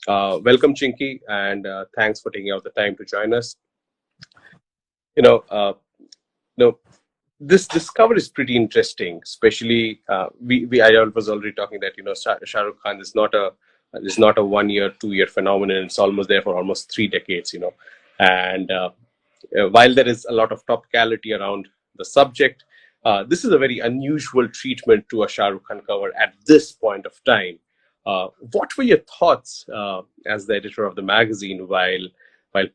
Welcome, Chinky, and thanks for taking out the time to join us. You know, uh, you know, this cover is pretty interesting. Especially, we I was already talking that Shah Rukh Khan is not a 1 year, 2 year phenomenon. It's almost there for almost 3 decades. And while there is a lot of topicality around the subject, this is a very unusual treatment to a Shah Rukh Khan cover at this point of time. What were your thoughts as the editor of the magazine while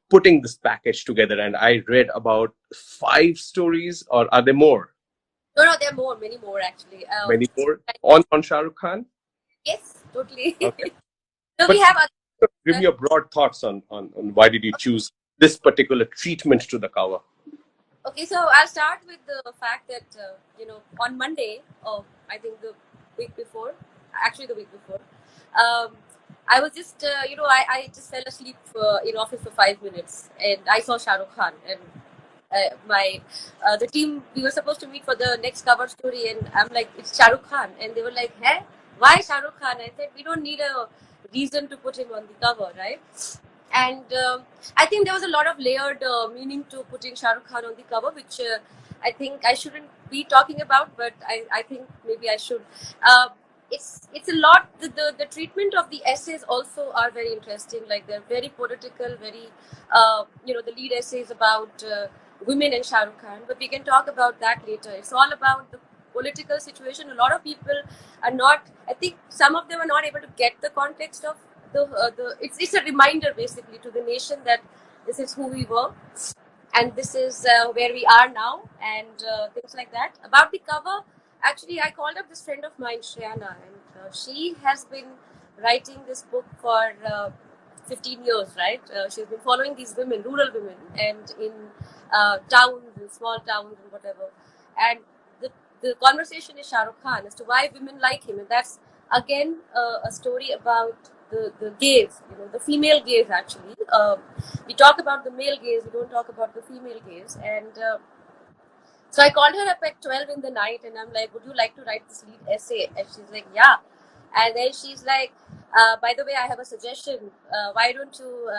putting this package together? And I read about 5 stories, or are there more? No, there are many more actually. Many more on Shah Rukh Khan. Yes, totally. Okay, So we but have other. give me your broad thoughts on why did you choose this particular treatment to the cover? Okay, so I'll start with the fact that on Monday, I think the week before, actually the week before, um, I was just I just fell asleep in office for 5 minutes, and I saw Shah Rukh Khan, and my the team, we were supposed to meet for the next cover story, and I'm like, it's Shah Rukh Khan, and they were like, hey, why Shah Rukh Khan? I said, we don't need a reason to put him on the cover, right? And I think there was a lot of layered meaning to putting Shah Rukh Khan on the cover, which I think I shouldn't be talking about, but I think maybe I should. Uh, it's a lot. The treatment of the essays also are very interesting. Like they're very political, very the lead essays about women and Shah Rukh Khan. But we can talk about that later. It's all about the political situation. A lot of people are not. I think some of them are not able to get the context of the it's a reminder basically to the nation that this is who we were, and this is where we are now, and things like that. About the cover, actually I called up this friend of mine, Shriana, and she has been writing this book for 15 years, right? She's been following these women, rural women, and in towns and small towns and whatever, and the, the conversation is Shah Rukh Khan as to why women like him, and that's again a story about the gaze, the female gaze actually. We talk about the male gaze, we don't talk about the female gaze. And so I called her up at 12 in the night, and I'm like, would you like to write this lead essay? And she's like, yeah. And then she's like, by the way, I have a suggestion. Why don't you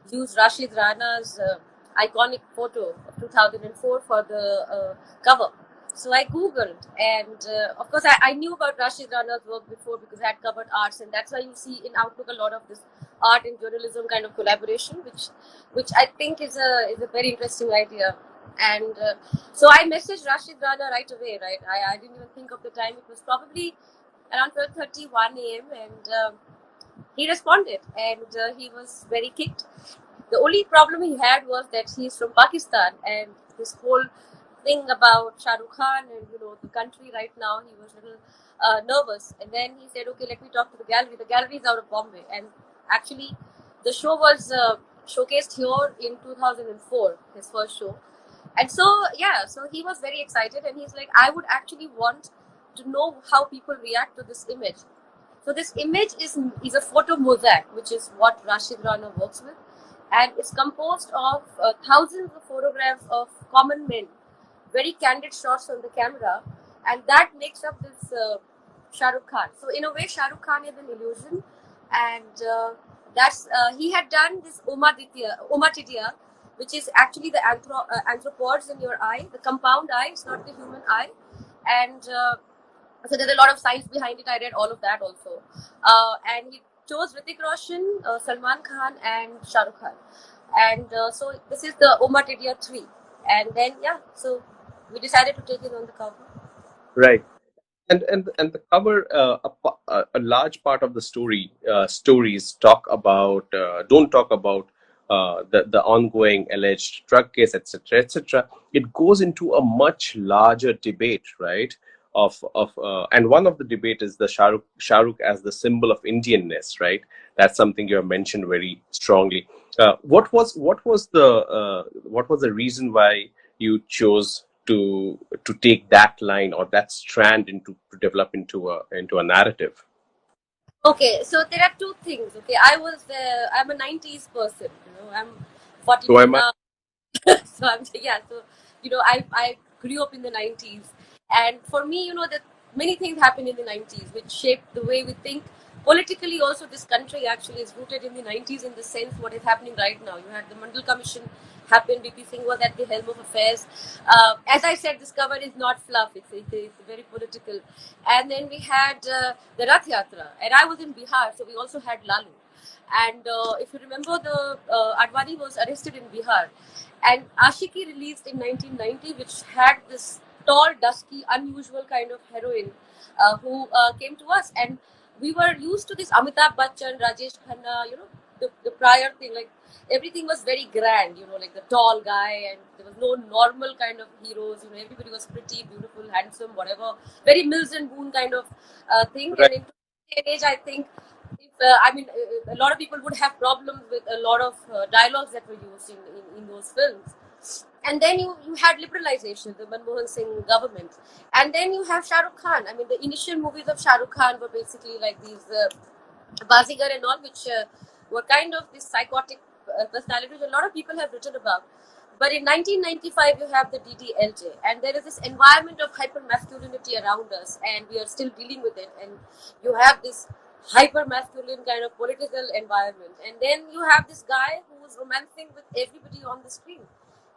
use Rashid Rana's iconic photo of 2004 for the cover? So I googled, and of course I knew about Rashid Rana's work before because I had covered arts, and that's why you see in Outlook a lot of this art and journalism kind of collaboration, which I think is a very interesting idea. And so I messaged Rashid Rana right away. Right, I didn't even think of the time. It was probably around 12:31 a.m. and he responded, and he was very kicked. The only problem he had was that he's from Pakistan, and this whole thing about Shah Rukh Khan and the country right now, he was a little nervous. And then he said, "Okay, let me talk to the gallery." The gallery is out of Bombay, and actually, the show was showcased here in 2004, his first show. And so yeah, so he was very excited, and he's like, "I would actually want to know how people react to this image." So this image is a photo mosaic, which is what Rashid Rana works with, and it's composed of thousands of photographs of common men, very candid shots on the camera, and that makes up this Shah Rukh Khan. So in a way, Shah Rukh Khan is an illusion, and that's he had done this Omatidya, which is actually the anthropods in your eye, the compound eye. It's not the human eye, and so there's a lot of science behind it. I read all of that also, and he chose Hrithik Roshan, Salman Khan, and Shah Rukh Khan, and so this is the Omatidya 3, and then yeah, so we decided to take it on the cover. Right. And the cover, a large part of the stories don't talk about the ongoing alleged drug case, etc., etc. It goes into a much larger debate, right? And one of the debate is the Shah Rukh as the symbol of Indianness, right? That's something you have mentioned very strongly. What was the reason why you chose to take that line or that strand into to develop into a narrative? Okay, so there are two things. Okay, I'm a 90s person. I'm So 42 am I. now. So I'm yeah. So I grew up in the 90s, and for me, that many things happened in the 90s which shaped the way we think, politically also this country actually is rooted in the 90s in the sense what is happening right now. You had the Mandal Commission happen, BP Singh was at the helm of affairs. As I said, this cover is not fluff, it's very political. And then we had the Rath Yatra, and I was in Bihar, so we also had Lalu. And if you remember, the Advani was arrested in Bihar, and Ashiki released in 1990, which had this tall, dusky, unusual kind of heroine who came to us, and we were used to this Amitabh Bachchan, Rajesh Khanna, the prior thing, like everything was very grand, like the tall guy, and there was no normal kind of heroes, everybody was pretty, beautiful, handsome, whatever, very Mills and Boone kind of thing. Right. And in today's age, I think, if, a lot of people would have problems with a lot of dialogues that were used in those films. And then you had liberalization, the Manmohan Singh government. And then you have Shah Rukh Khan. I mean, the initial movies of Shah Rukh Khan were basically like these Bazigar and all, which were kind of this psychotic personality, which a lot of people have written about. But in 1995, you have the DDLJ, and there is this environment of hyper masculinity around us, and we are still dealing with it. And you have this hyper masculine kind of political environment, and then you have this guy who is romancing with everybody on the screen.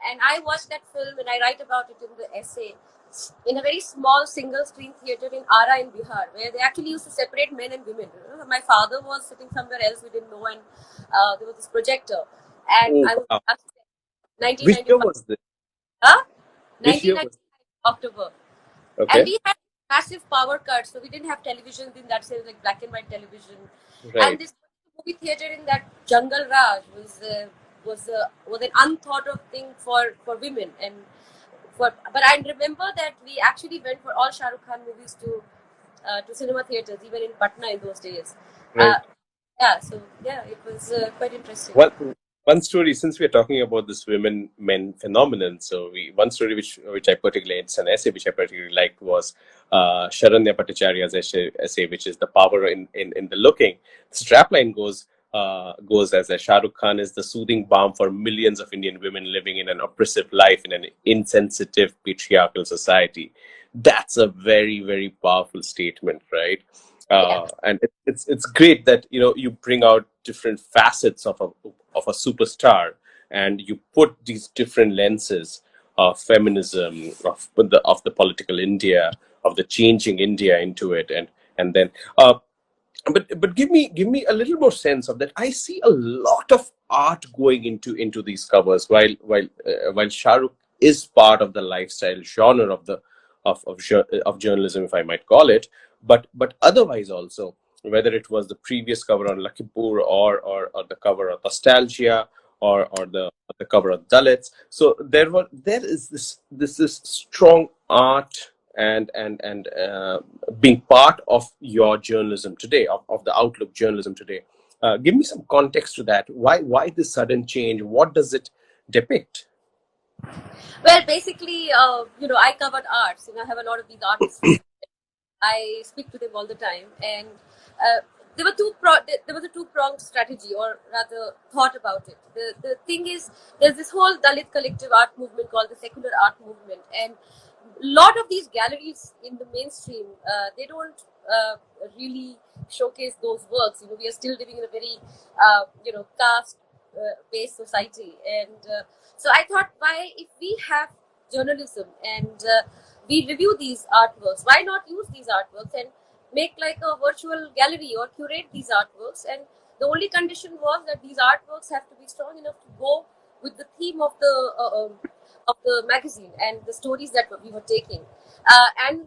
And I watched that film, and I write about it in the essay, in a very small single screen theater in Ara in Bihar, where they actually used to separate men and women. My father was sitting somewhere else we didn't know, and there was this projector, and Oh, I was wow. asked Which year 1995, was this? huh? Which year was 1995 October, and Okay. we had massive power cuts, so we didn't have televisions in that sense, like black and white television. And Right. this movie theater in that Jungle Raj was an unthought of thing for women. And but I remember that we actually went for all Shah Rukh Khan movies to cinema theaters, even in Patna in those days. Uh, Right. yeah, so yeah, it was quite interesting. Well, one story, since we're talking about this women men phenomenon, so one story which I particularly, it's an essay which I particularly liked, was Sharanya Bhattacharya's essay, which is The Power in the Looking. The strapline goes as a Shah Rukh Khan is the soothing balm for millions of Indian women living in an oppressive life in an insensitive patriarchal society. That's a very, very powerful statement, right? Yeah. And it's great that you bring out different facets of a superstar, and you put these different lenses of feminism, of the political India, of the changing India into it, and then but give me a little more sense of that. I see a lot of art going into these covers, while Shah Rukh is part of the lifestyle genre of journalism, if I might call it, but otherwise also, whether it was the previous cover on Lakipur, or the cover of Nostalgia, or the cover of Dalits. So there is this strong art, and being part of your journalism today, of the Outlook journalism today. Give me some context to that. Why this sudden change? What does it depict? Well, basically, I covered arts. I have a lot of these artist friends. I speak to them all the time, and uh, there was a two-pronged strategy, or rather thought about it. The thing is, there's this whole Dalit collective art movement called the secular art movement, and a lot of these galleries in the mainstream, they don't really showcase those works. We are still living in a very caste based society, and so I thought, why, if we have journalism and we review these artworks, why not use these artworks and make like a virtual gallery or curate these artworks? And the only condition was that these artworks have to be strong enough to go with the theme of the magazine and the stories that we were taking. And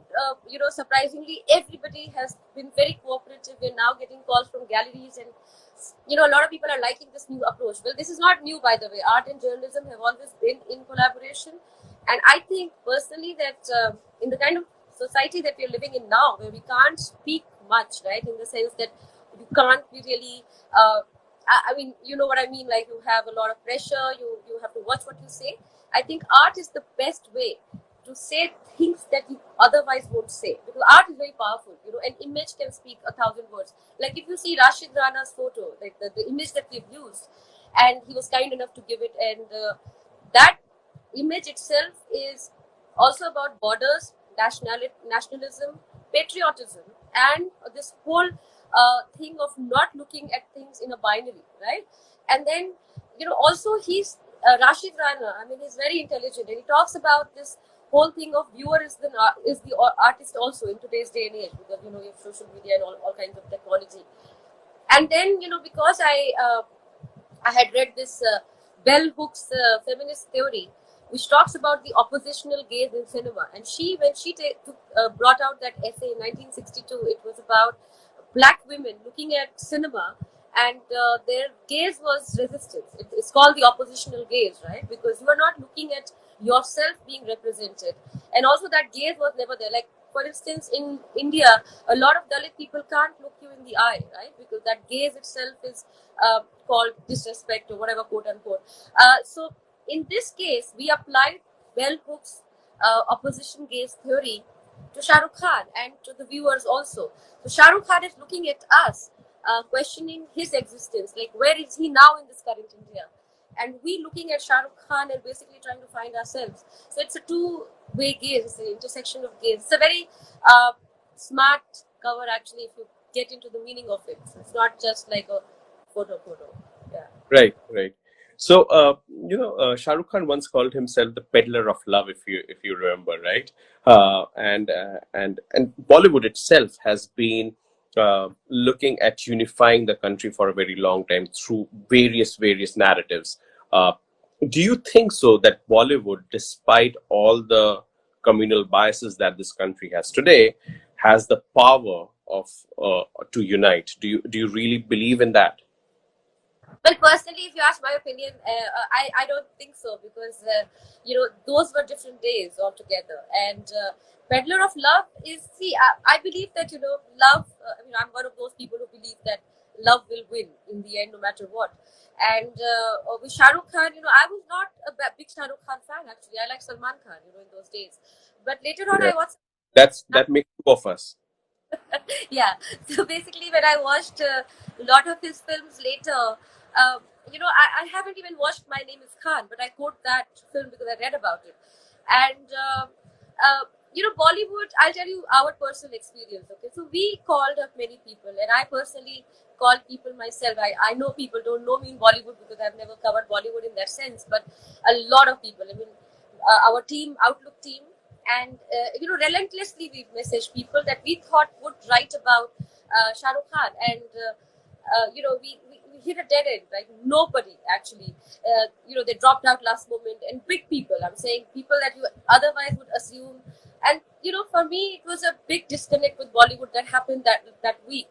surprisingly, everybody has been very cooperative. We're now getting calls from galleries, and a lot of people are liking this new approach. Well, this is not new, by the way. Art and journalism have always been in collaboration, and I think personally that in the kind of society that we're living in now, where we can't speak much, right, in the sense that you can't be really I mean, you know what I mean, like you have a lot of pressure, you have to watch what you say. I think art is the best way to say things that you otherwise won't say, because art is very powerful. An image can speak 1,000 words. Like if you see Rashid Rana's photo, like the image that we've used, and he was kind enough to give it, and that image itself is also about borders, nationalism, patriotism, and this whole thing of not looking at things in a binary, right? And then, also he's Rashid Rana. I mean, he's very intelligent, and he talks about this whole thing of viewer is the artist also in today's day and age, because you have social media and all kinds of technology. And then, because I had read this Bell Hooks feminist theory, which talks about the oppositional gaze in cinema. And when she brought out that essay in 1962, it was about black women looking at cinema, and their gaze was resistance. It's called the oppositional gaze, right? Because you are not looking at yourself being represented, and also that gaze was never there. Like, for instance, in India, a lot of Dalit people can't look you in the eye, right? Because that gaze itself is called disrespect or whatever, quote unquote. So in this case, we applied Bell Hooks' opposition gaze theory to Shah Rukh Khan and to the viewers also. So Shah Rukh Khan is looking at us, questioning his existence, like where is he now in this current India? And we looking at Shah Rukh Khan and basically trying to find ourselves. So it's a two-way gaze, it's an intersection of gaze. It's a very smart cover, actually, if you get into the meaning of it. So it's not just like a photo. Yeah. Right, right. So, Shah Rukh Khan once called himself the peddler of love, if you remember, right? And Bollywood itself has been looking at unifying the country for a very long time through various narratives. Uh, do you think so that Bollywood, despite all the communal biases that this country has today, has the power of to unite? Do you really believe in that? Well, personally, if you ask my opinion, I don't think so, because those were different days altogether. And Peddler of Love is, see, I believe that love. I'm one of those people who believe that love will win in the end, no matter what. And with Shah Rukh Khan, I was not a big Shah Rukh Khan fan, actually. I like Salman Khan, in those days. But later on, Yeah, I watched. that makes two of us. Yeah. So basically, when I watched a lot of his films later, I haven't even watched My Name is Khan, but I quote that film because I read about it. And Bollywood, I'll tell you our personal experience. Okay, so we called up many people, and I personally called people myself. I know people don't know me in Bollywood because I've never covered Bollywood in that sense, but a lot of people. I mean, our team, Outlook team, and relentlessly we messaged people that we thought would write about Shah Rukh Khan, and we hit a dead end. Like, nobody actually, they dropped out last moment, and big people. I'm saying people that you otherwise would assume. And for me, it was a big disconnect with Bollywood that happened that week.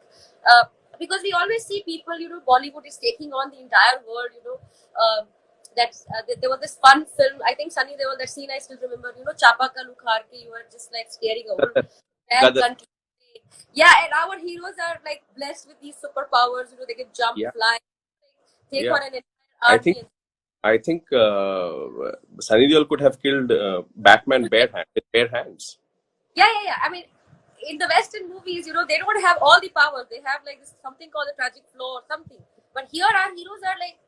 Because we always see people, Bollywood is taking on the entire world, there was this fun film. I think Sunny Deol, that scene I still remember. Chapa ka Lukhar ke, you are just like staring over their Gadar. country. Yeah, and our heroes are like blessed with these superpowers. They can jump, Yeah, fly, take yeah. on an entire I think army. And I think Sunny Deol could have killed Batman with bare hands. yeah. I mean, in the Western movies, they don't have all the powers. They have like this something called the tragic flaw or something. But here, our heroes are like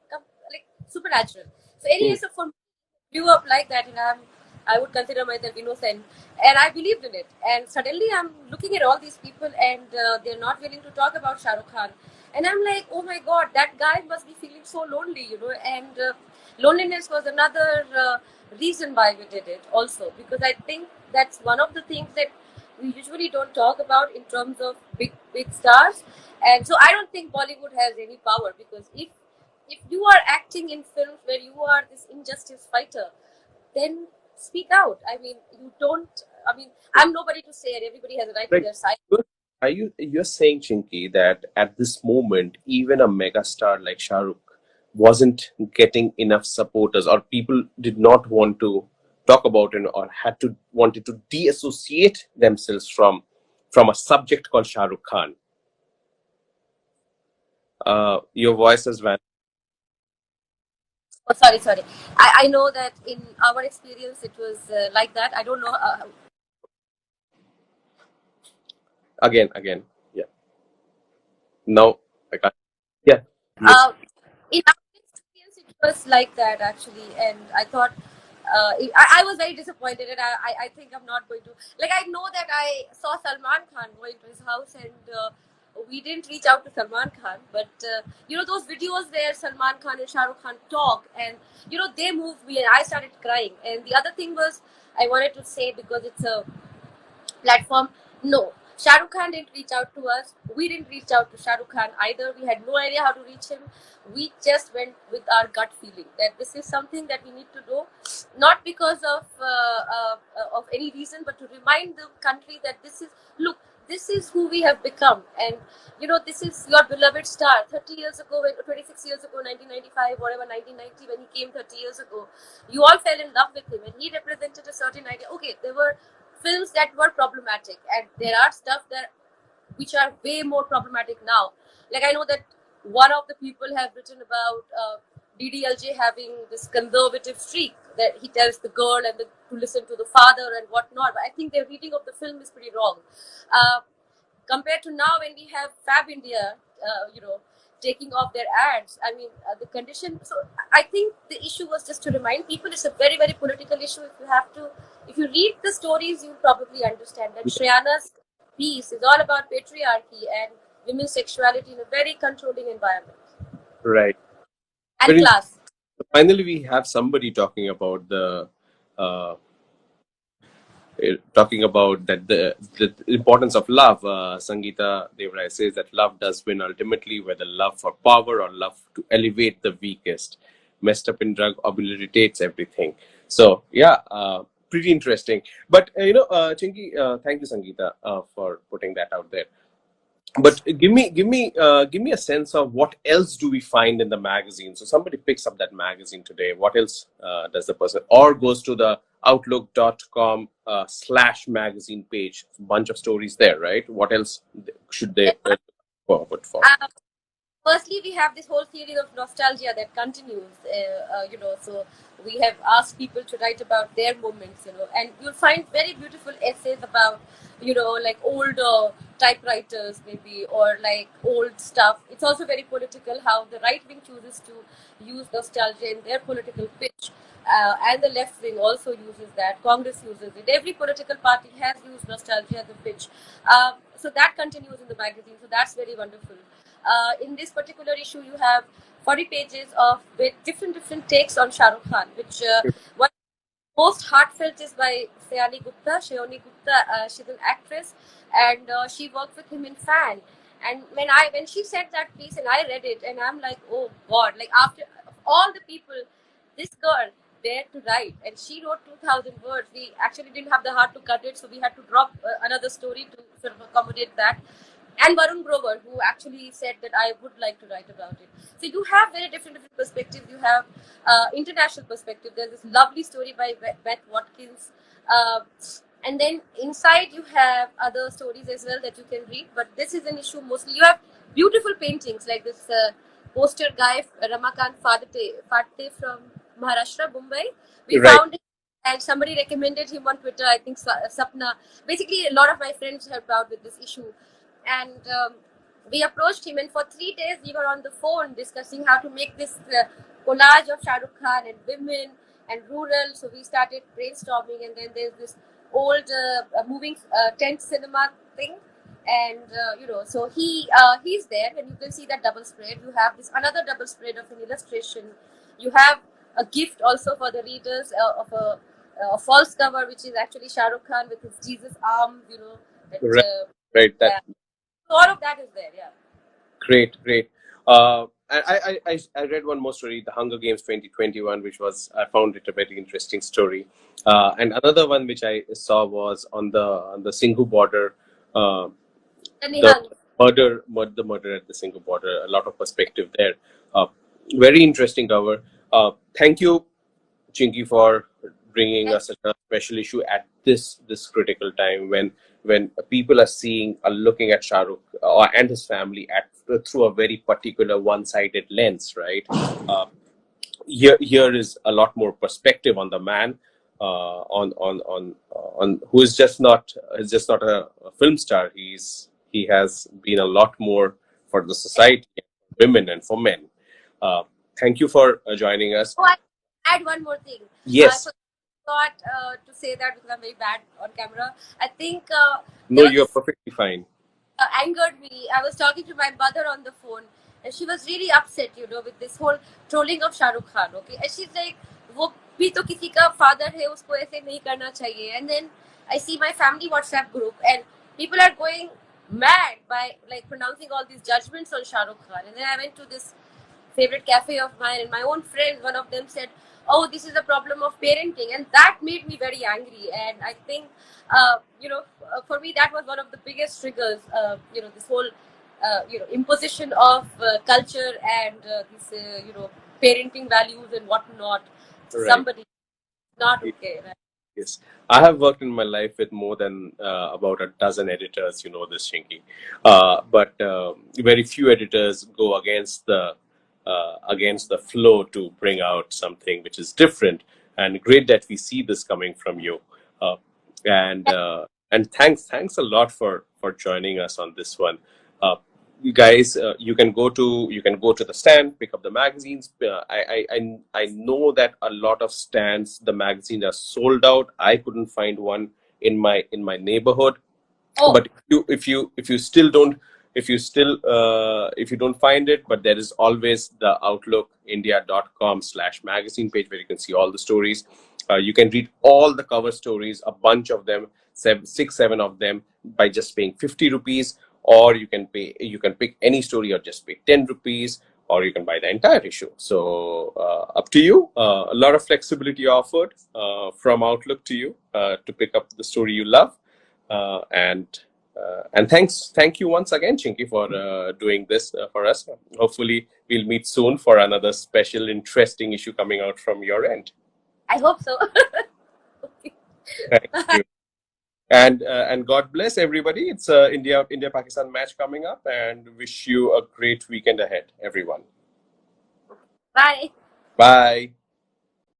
supernatural. So Hmm. anyway, so for me, grew up like that, and I would consider myself innocent, and I believed in it. And suddenly, I'm looking at all these people, and they're not willing to talk about Shah Rukh Khan, and I'm like, oh my God, that guy must be feeling so lonely, And loneliness was another reason why we did it, also, because I think that's one of the things that we usually don't talk about in terms of big stars. And so I don't think Bollywood has any power, because if you are acting in films where you are this injustice fighter, then speak out. I mean, you don't. I mean, I'm nobody to say it. Everybody has a right to Like, their side. you're saying, Chinky, that at this moment, even a megastar like Shah Rukh wasn't getting enough supporters, or people did not want to talk about it, or wanted to deassociate themselves from a subject called Shah Rukh Khan. Your voice has vanished. Oh, sorry. I know that in our experience it was like that. I don't know. Again. Yeah. No, I can't. Yeah. Yes. Uh, in our experience, it was like that actually, and I thought I was very disappointed, and I think I'm not going to, like, I know that I saw Salman Khan go into his house, and we didn't reach out to Salman Khan, but those videos where Salman Khan and Shah Rukh Khan talk, and they moved me, and I started crying. And the other thing was, I wanted to say, because it's a platform. No, Shah Rukh Khan didn't reach out to us. We didn't reach out to Shah Rukh Khan either. We had no idea how to reach him. We just went with our gut feeling that this is something that we need to do, not because of any reason, but to remind the country that this is, look, this is who we have become, and this is your beloved star. 30 years ago, 26 years ago, 1995, whatever, 1990, when he came 30 years ago, you all fell in love with him, and he represented a certain idea. Okay, there were films that were problematic, and there are stuff that which are way more problematic now. Like, I know that one of the people have written about DDLJ having this conservative streak, that he tells the girl and to listen to the father and whatnot. But I think their reading of the film is pretty wrong. Uh, Compared to now, when we have Fab India, taking off their ads. I mean, the condition. So I think the issue was just to remind people it's a very, very political issue. If you read the stories, you'll probably understand that Shreyana's piece is all about patriarchy and women's sexuality in a very controlling environment Right. and Very. class. Finally, we have somebody talking about uh, the importance of love. Sangeeta Devrai says that love does win ultimately, whether love for power or love to elevate the weakest. Messed up in drug obliterates everything. So yeah, pretty interesting. But Chinky, thank you, Sangeeta, for putting that out there. But give me a sense of what else do we find in the magazine. So somebody picks up that magazine today, what else does the person, or goes to the outlook.com /magazine page, bunch of stories there, right? What else should they forward for? Firstly, we have this whole theory of nostalgia that continues, so we have asked people to write about their moments, and you'll find very beautiful essays about, like old typewriters maybe, or like old stuff. It's also very political how the right wing chooses to use nostalgia in their political pitch, and the left wing also uses that. Congress uses it. Every political party has used nostalgia as a pitch. So that continues in the magazine. So that's very wonderful. In this particular issue, you have 40 pages of with different takes on Shah Rukh Khan, which one most heartfelt is by Shayoni Gupta. She's an actress, and she worked with him in Fan. And when she said that piece, and I read it, and I'm like, oh God! Like, after all the people, this girl dared to write, and she wrote 2,000 words. We actually didn't have the heart to cut it, so we had to drop another story to sort of accommodate that. And Varun Grover, who actually said that I would like to write about it. So you have very different perspectives. You have international perspective. There's this lovely story by Beth Watkins. And then inside you have other stories as well that you can read. But this is an issue mostly. You have beautiful paintings like this poster guy, Ramakant Fate from Maharashtra, Mumbai. We Right. found him, and somebody recommended him on Twitter, I think Sapna. Basically, a lot of my friends helped out with this issue. And we approached him, and for 3 days we were on the phone discussing how to make this collage of Shah Rukh Khan and women and rural. So we started brainstorming, and then there's this old moving tent cinema thing, and so he's there, and you can see that double spread. You have this another double spread of an illustration. You have a gift also for the readers of a false cover, which is actually Shah Rukh Khan with his Jesus arm. That, Right. Right. That. yeah. So all of that is there, yeah. Great. I read one more story, The Hunger Games 2021, which I found it a very interesting story. And another one which I saw was on the Singhu border, the murder at the Singhu border. A lot of perspective there. Very interesting cover. Thank you, Chinky, for bringing us such a special issue at this critical time when people are looking at Shah Rukh and his family through a very particular one-sided lens, right? Here is a lot more perspective on the man, on who is just not a film star. He has been a lot more for the society, women, and for men. Thank you for joining us. Oh, I add one more thing. Yes. I forgot to say that because I'm very bad on camera. I think No, you're perfectly fine. angered me. I was talking to my mother on the phone, and she was really upset, with this whole trolling of Shah Rukh Khan. Okay, and she's like, "वो भी तो किसी का father है, उसको ऐसे नहीं करना चाहिए." And then I see my family WhatsApp group, and people are going mad by like pronouncing all these judgments on Shah Rukh Khan. And then I went to this favorite cafe of mine, and my own friends, one of them said, "Oh, this is a problem of parenting," and that made me very angry. And I think, for me, that was one of the biggest triggers. This whole, imposition of culture and this, parenting values and whatnot to Right. somebody. Not okay, right? Yes, I have worked in my life with more than about a dozen editors. You know this, Shinky. But very few editors go against the flow to bring out something which is different. And great that we see this coming from you. Uh, and thanks a lot for joining us on this one. Uh, you guys, you can go to the stand, pick up the magazines. I know that a lot of stands, the magazines are sold out. I couldn't find one in my neighborhood. Oh, But if you still don't, if you don't find it, but there is always the outlookindia.com/magazine page where you can see all the stories. You can read all the cover stories, a bunch of them, six, seven of them, by just paying 50 rupees, or you can pick any story or just pay 10 rupees, or you can buy the entire issue. So up to you. A lot of flexibility offered from Outlook to you to pick up the story you love. And thank you once again, Chinky, for doing this for us. Hopefully, we'll meet soon for another special, interesting issue coming out from your end. I hope so. Okay. Thank you, and God bless everybody. It's India Pakistan match coming up, and wish you a great weekend ahead, everyone. Bye. Bye.